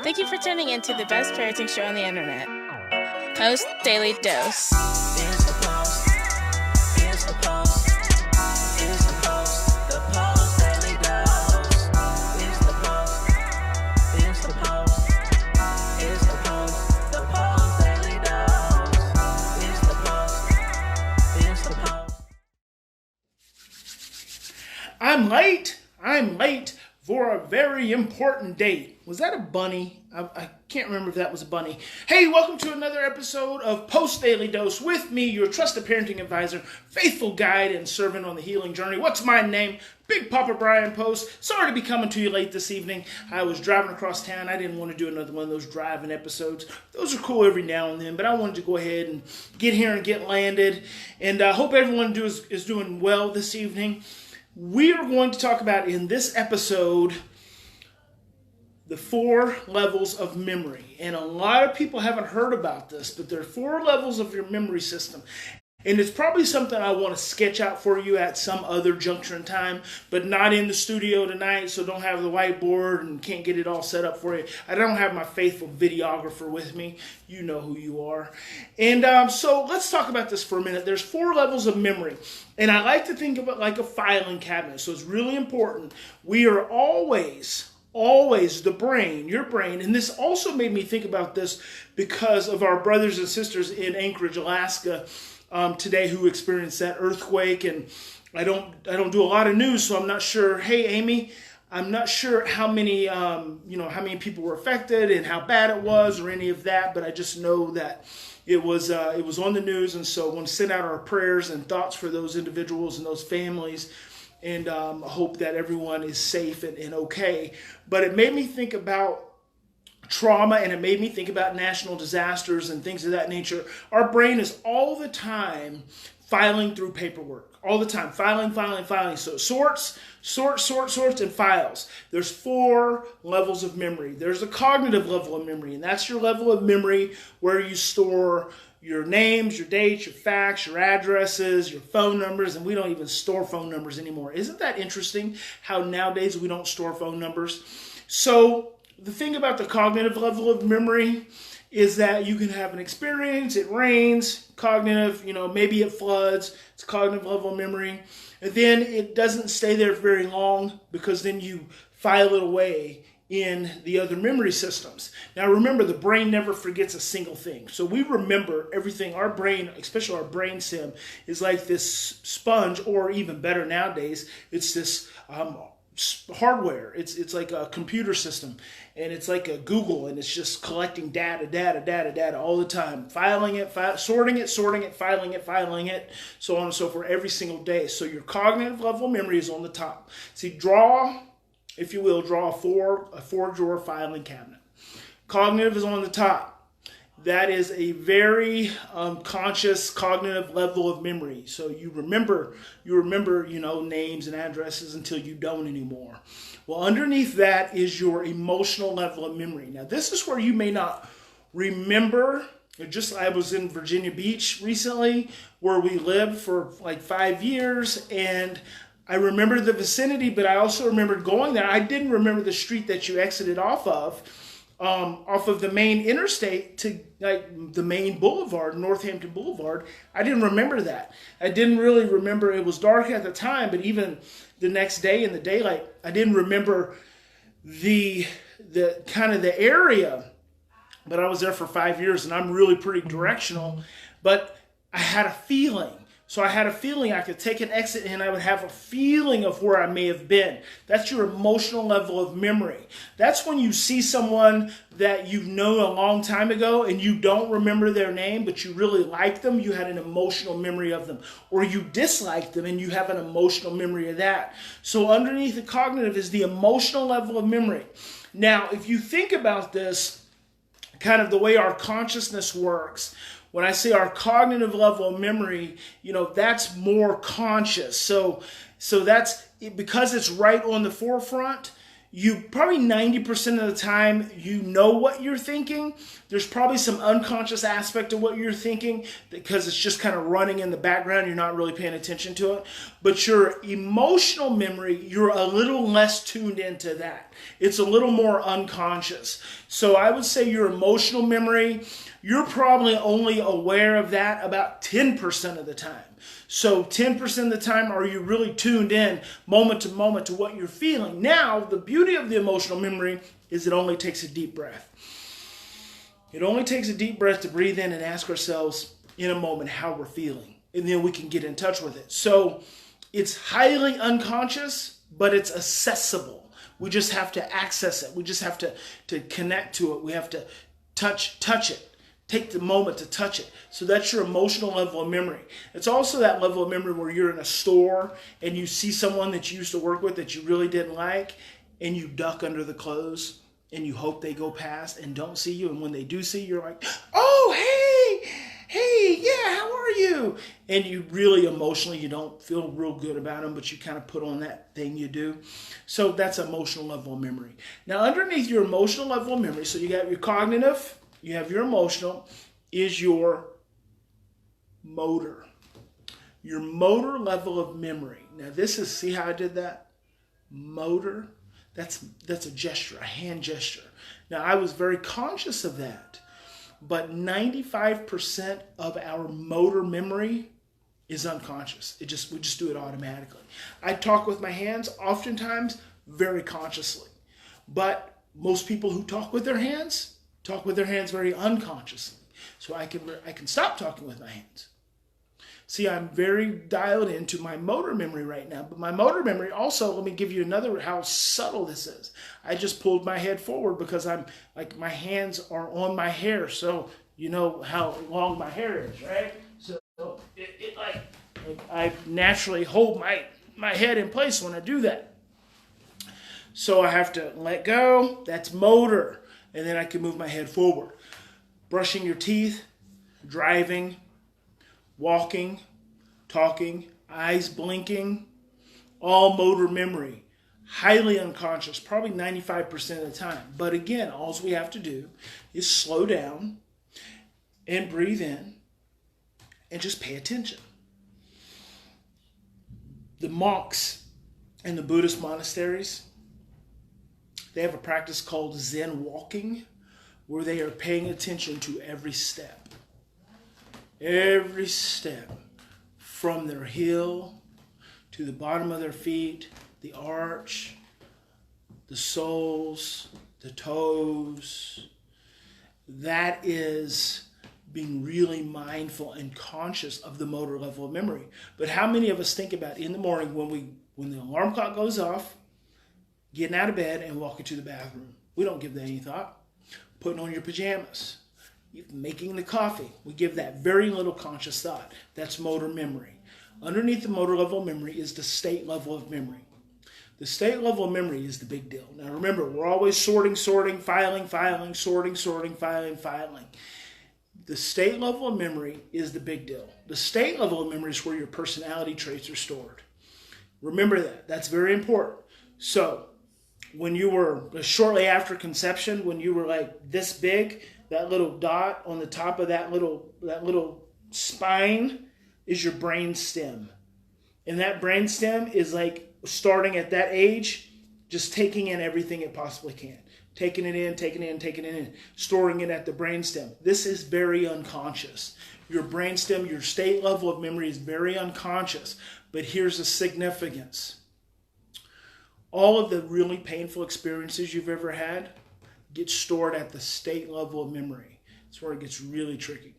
Thank you for tuning in to the best parenting show on the internet, Post Daily Dose. It's the Post. It's the Post. It's the Post. The Post Daily Dose. It's the Post. It's the Post. It's the Post. The Post Daily Dose. It's the Post. It's the Post. I'm late for a very important date. Was that a bunny? I can't remember if that was a bunny. Hey, welcome to another episode of Post Daily Dose with me, your trusted parenting advisor, faithful guide and servant on the healing journey. What's my name? Big Papa Brian+Post. Sorry to be coming to you late this evening. I was driving across town. I didn't want to do another one of those driving episodes. Those are cool every now and then, but I wanted to go ahead and get here and get landed. And I hope everyone is doing well this evening. We are going to talk about in this episode the 4 levels of memory. And a lot of people haven't heard about this, but there are 4 levels of your memory system. And it's probably something I want to sketch out for you at some other juncture in time, but not in the studio tonight, so don't have the whiteboard and can't get it all set up for you. I don't have my faithful videographer with me. You know who you are. And so let's talk about this for a minute. There's 4 levels of memory, and I like to think of it like a filing cabinet, so it's really important. We are always the brain, your brain, and this also made me think about this because of our brothers and sisters in Anchorage, Alaska, today who experienced that earthquake. And I don't do a lot of news, so I'm not sure. Hey, Amy, I'm not sure how many how many people were affected and how bad it was or any of that, but I just know that it was on the news, and so I want to send out our prayers and thoughts for those individuals and those families. And hope that everyone is safe and okay. But it made me think about trauma, and it made me think about national disasters and things of that nature. Our brain is all the time filing through paperwork. All the time. Filing. So it sorts, and files. There's 4 levels of memory. There's a cognitive level of memory, and that's your level of memory where you store your names, your dates, your facts, your addresses, your phone numbers, and we don't even store phone numbers anymore. Isn't that interesting how nowadays we don't store phone numbers? So the thing about the cognitive level of memory is that you can have an experience, it rains, cognitive, maybe it floods, it's cognitive level of memory, and then it doesn't stay there very long because then you file it away in the other memory systems. Now remember, the brain never forgets a single thing. So we remember everything. Our brain, especially our brain stem, is like this sponge, or even better nowadays, it's this hardware. It's like a computer system, and it's like a Google, and it's just collecting data all the time, filing it, sorting it, filing it, so on and so forth every single day. So your cognitive level of memory is on the top. See, if you will, draw a 4-drawer filing cabinet. Cognitive is on the top. That is a very conscious cognitive level of memory. So you remember, names and addresses until you don't anymore. Well, underneath that is your emotional level of memory. Now, this is where you may not remember. I was in Virginia Beach recently, where we lived for like 5 years, and I remember the vicinity, but I also remembered going there. I didn't remember the street that you exited off of the main interstate to like the main boulevard, Northampton Boulevard. I didn't remember that. I didn't really remember. It was dark at the time, but even the next day in the daylight, I didn't remember the kind of the area. But I was there for 5 years, and I'm really pretty directional. But I had a feeling. So I had a feeling I could take an exit and I would have a feeling of where I may have been. That's your emotional level of memory. That's when you see someone that you've known a long time ago and you don't remember their name, but you really like them. You had an emotional memory of them. Or you dislike them and you have an emotional memory of that. So underneath the cognitive is the emotional level of memory. Now, if you think about this, kind of the way our consciousness works, when I say our cognitive level of memory, that's more conscious. So that's because it's right on the forefront. you probably 90% of the time you know what you're thinking. There's probably some unconscious aspect of what you're thinking because it's just kind of running in the background. You're not really paying attention to it. But your emotional memory, you're a little less tuned into that. It's a little more unconscious. So I would say your emotional memory, you're probably only aware of that about 10% of the time. So 10% of the time are you really tuned in moment to moment to what you're feeling. Now, the beauty of the emotional memory is it only takes a deep breath. It only takes a deep breath to breathe in and ask ourselves in a moment how we're feeling. And then we can get in touch with it. So it's highly unconscious, but it's accessible. We just have to access it. We just have to connect to it. We have to touch it. Take the moment to touch it. So that's your emotional level of memory. It's also that level of memory where you're in a store and you see someone that you used to work with that you really didn't like, and you duck under the clothes and you hope they go past and don't see you. And when they do see you, you're like, oh, hey, yeah, how are you? And you really emotionally, you don't feel real good about them, but you kind of put on that thing you do. So that's emotional level of memory. Now, underneath your emotional level of memory, so you got your cognitive, you have your emotional, is your motor. Your motor level of memory. Now this is, see how I did that? Motor, that's a gesture, a hand gesture. Now I was very conscious of that, but 95% of our motor memory is unconscious. We just do it automatically. I talk with my hands oftentimes very consciously, but most people who talk with their hands very unconsciously. So I can stop talking with my hands. See, I'm very dialed into my motor memory right now. But my motor memory also, let me give you another, how subtle this is. I just pulled my head forward because I'm like, my hands are on my hair. So you know how long my hair is, right? So it I naturally hold my head in place when I do that. So I have to let go. That's motor. And then I can move my head forward. Brushing your teeth, driving, walking, talking, eyes blinking, all motor memory. Highly unconscious, probably 95% of the time. But again, all we have to do is slow down and breathe in and just pay attention. The monks in the Buddhist monasteries, they have a practice called Zen walking, where they are paying attention to every step. Every step, from their heel to the bottom of their feet, the arch, the soles, the toes. That is being really mindful and conscious of the motor level of memory. But how many of us think about in the morning when the alarm clock goes off, getting out of bed and walking to the bathroom? We don't give that any thought. Putting on your pajamas, making the coffee. We give that very little conscious thought. That's motor memory. Underneath the motor level of memory is the state level of memory. The state level of memory is the big deal. Now remember, we're always sorting, filing, sorting, filing. The state level of memory is the big deal. The state level of memory is where your personality traits are stored. Remember that. That's very important. So, when you were shortly after conception, when you were like this big, that little dot on the top of that little spine is your brain stem. And that brain stem is like starting at that age, just taking in everything it possibly can. Taking it in, storing it at the brain stem. This is very unconscious. Your brain stem, your state level of memory is very unconscious. But here's the significance. All of the really painful experiences you've ever had get stored at the state level of memory. That's where it gets really tricky.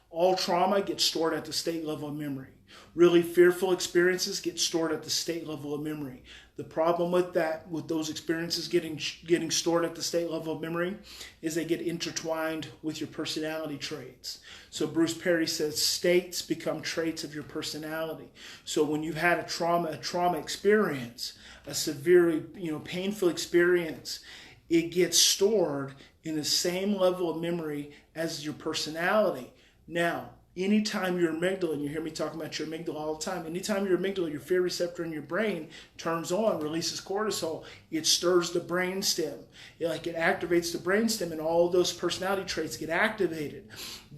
All trauma gets stored at the state level of memory. Really fearful experiences get stored at the state level of memory. The problem with that, with those experiences getting stored at the state level of memory, is they get intertwined with your personality traits. So Bruce Perry says states become traits of your personality. So when you've had a trauma experience, a severely painful experience, it gets stored in the same level of memory as your personality. Now, anytime your amygdala, and you hear me talking about your amygdala all the time, anytime your amygdala, your fear receptor in your brain turns on, releases cortisol, it stirs the brainstem. It activates the brainstem, and all of those personality traits get activated.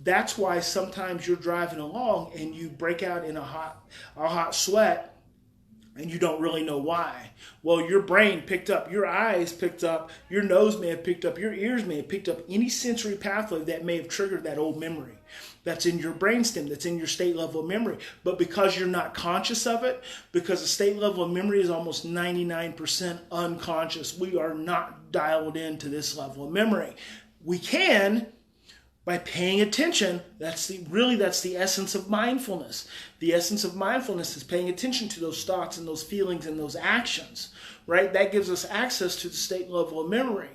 That's why sometimes you're driving along and you break out in a hot sweat, and you don't really know why. Well, your brain picked up, your eyes picked up, your nose may have picked up, your ears may have picked up any sensory pathway that may have triggered that old memory that's in your brainstem, that's in your state level of memory. But because you're not conscious of it, because the state level of memory is almost 99% unconscious, we are not dialed into this level of memory. We can, by paying attention. That's the essence of mindfulness. The essence of mindfulness is paying attention to those thoughts and those feelings and those actions, right? That gives us access to the state level of memory.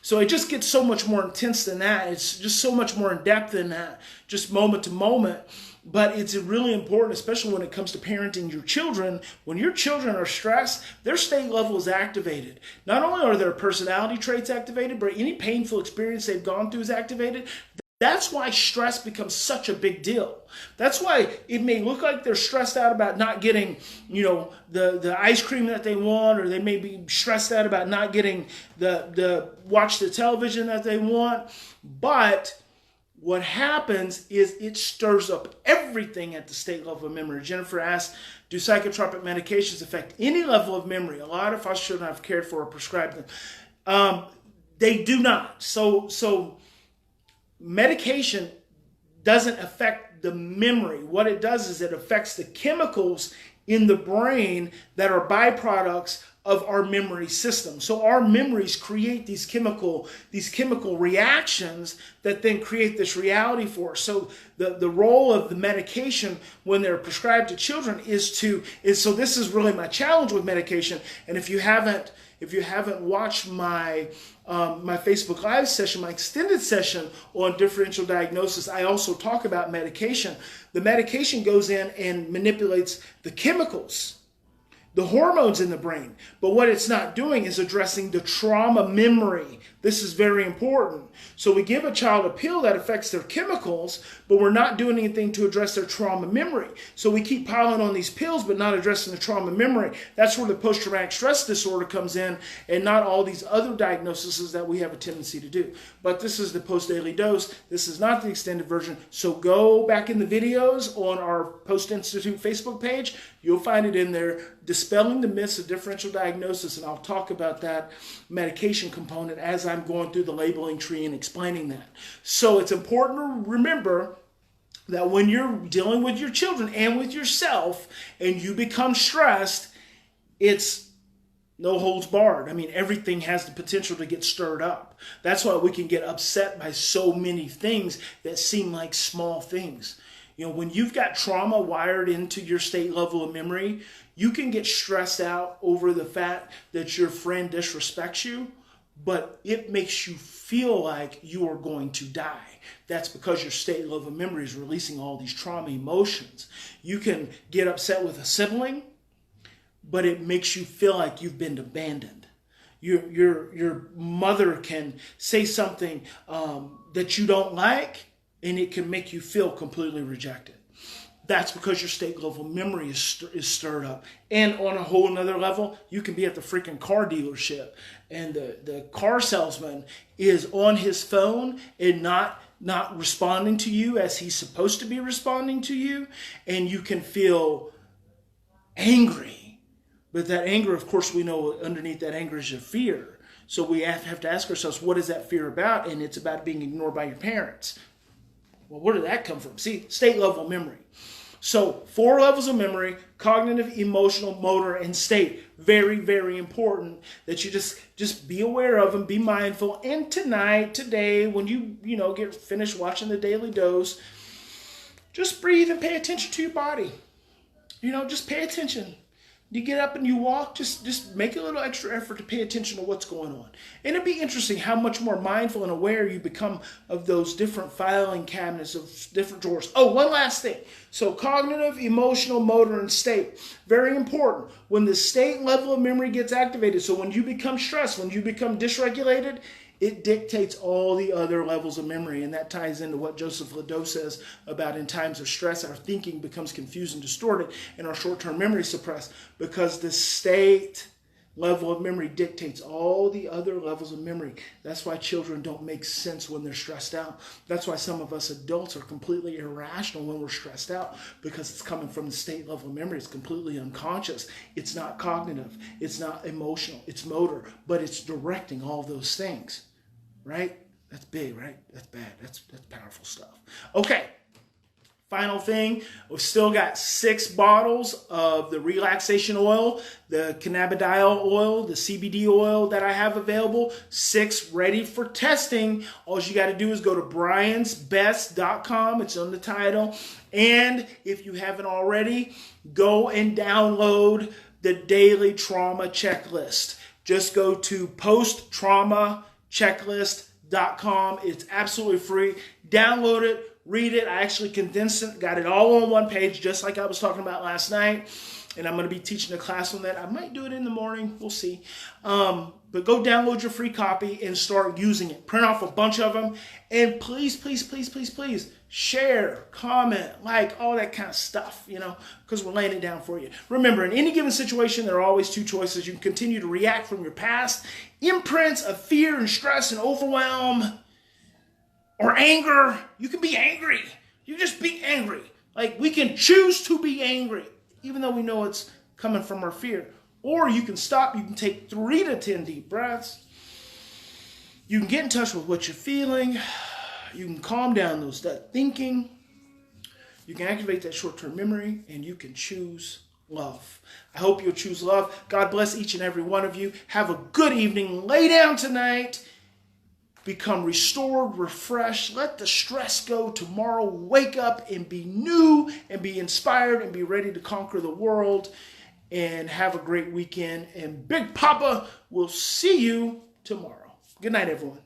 So it just gets so much more intense than that. It's just so much more in depth than that, just moment to moment. But it's really important, especially when it comes to parenting your children. When your children are stressed, their state level is activated. Not only are their personality traits activated, but any painful experience they've gone through is activated. That's why stress becomes such a big deal. That's why it may look like they're stressed out about not getting, the ice cream that they want, or they may be stressed out about not getting watch the television that they want. But what happens is it stirs up everything at the state level of memory. Jennifer asked, do psychotropic medications affect any level of memory? A lot of foster children I've cared for or prescribed them. They do not. So medication doesn't affect the memory. What it does is it affects the chemicals in the brain that are byproducts of our memory system. So our memories create these chemical reactions that then create this reality for us. So the role of the medication when they're prescribed to children is so this is really my challenge with medication. And if you haven't watched my Facebook Live session, my extended session on differential diagnosis, I also talk about medication. The medication goes in and manipulates the chemicals, the hormones in the brain. But what it's not doing is addressing the trauma memory. This is very important. So we give a child a pill that affects their chemicals, but we're not doing anything to address their trauma memory. So we keep piling on these pills, but not addressing the trauma memory. That's where the post-traumatic stress disorder comes in, and not all these other diagnoses that we have a tendency to do. But this is the post-daily dose. This is not the extended version. So go back in the videos on our Post+Institute Facebook page. You'll find it in there, Dispelling the Myths of Differential Diagnosis, and I'll talk about that medication component as I'm going through the labeling tree and explaining that. So it's important to remember that when you're dealing with your children and with yourself and you become stressed, it's no holds barred. I mean, everything has the potential to get stirred up. That's why we can get upset by so many things that seem like small things. When you've got trauma wired into your state level of memory, you can get stressed out over the fact that your friend disrespects you, but it makes you feel like you are going to die. That's because your state level of memory is releasing all these trauma emotions. You can get upset with a sibling, but it makes you feel like you've been abandoned. Your mother can say something that you don't like, and it can make you feel completely rejected. That's because your state level memory is stirred up. And on a whole nother level, you can be at the freaking car dealership, and the car salesman is on his phone and not responding to you as he's supposed to be responding to you, and you can feel angry. But that anger, of course, we know underneath that anger is your fear. So we have to ask ourselves, what is that fear about? And it's about being ignored by your parents. Well, where did that come from? See, state level memory. So 4 levels of memory: cognitive, emotional, motor, and state. Very, very important that you just be aware of them, be mindful. And today, when you get finished watching the Daily Dose, just breathe and pay attention to your body. Just pay attention. You get up and you walk, just make a little extra effort to pay attention to what's going on. And it'd be interesting how much more mindful and aware you become of those different filing cabinets, of different drawers. Oh, one last thing. So cognitive, emotional, motor, and state. Very important. When the state level of memory gets activated, so when you become stressed, when you become dysregulated, it dictates all the other levels of memory. And that ties into what Joseph Ledoux says about in times of stress, our thinking becomes confused and distorted and our short-term memory suppressed, because the state level of memory dictates all the other levels of memory. That's why children don't make sense when they're stressed out. That's why some of us adults are completely irrational when we're stressed out, because it's coming from the state level of memory. It's completely unconscious. It's not cognitive. It's not emotional. It's motor, but it's directing all those things. Right? That's big, right? That's bad. That's powerful stuff. Okay. Final thing, we've still got 6 bottles of the relaxation oil, the cannabidiol oil, the CBD oil that I have available. 6 ready for testing. All you got to do is go to briansbest.com. It's on the title. And if you haven't already, go and download the daily trauma checklist. Just go to posttraumachecklist.com. It's absolutely free. Download it. Read it. I actually condensed it, got it all on one page, just like I was talking about last night. And I'm going to be teaching a class on that. I might do it in the morning. We'll see. But go download your free copy and start using it. Print off a bunch of them. And please, please, please, please, please share, comment, like, all that kind of stuff, because we're laying it down for you. Remember, in any given situation, there are always 2 choices. You can continue to react from your past imprints of fear and stress and overwhelm, or anger. You can be angry. You just be angry. Like, we can choose to be angry, even though we know it's coming from our fear. Or you can stop. You can take 3 to 10 deep breaths. You can get in touch with what you're feeling. You can calm down that thinking. You can activate that short-term memory, and you can choose love. I hope you'll choose love. God bless each and every one of you. Have a good evening. Lay down tonight. Become restored, refreshed. Let the stress go tomorrow. Wake up and be new and be inspired and be ready to conquer the world. And have a great weekend. And Big Papa will see you tomorrow. Good night, everyone.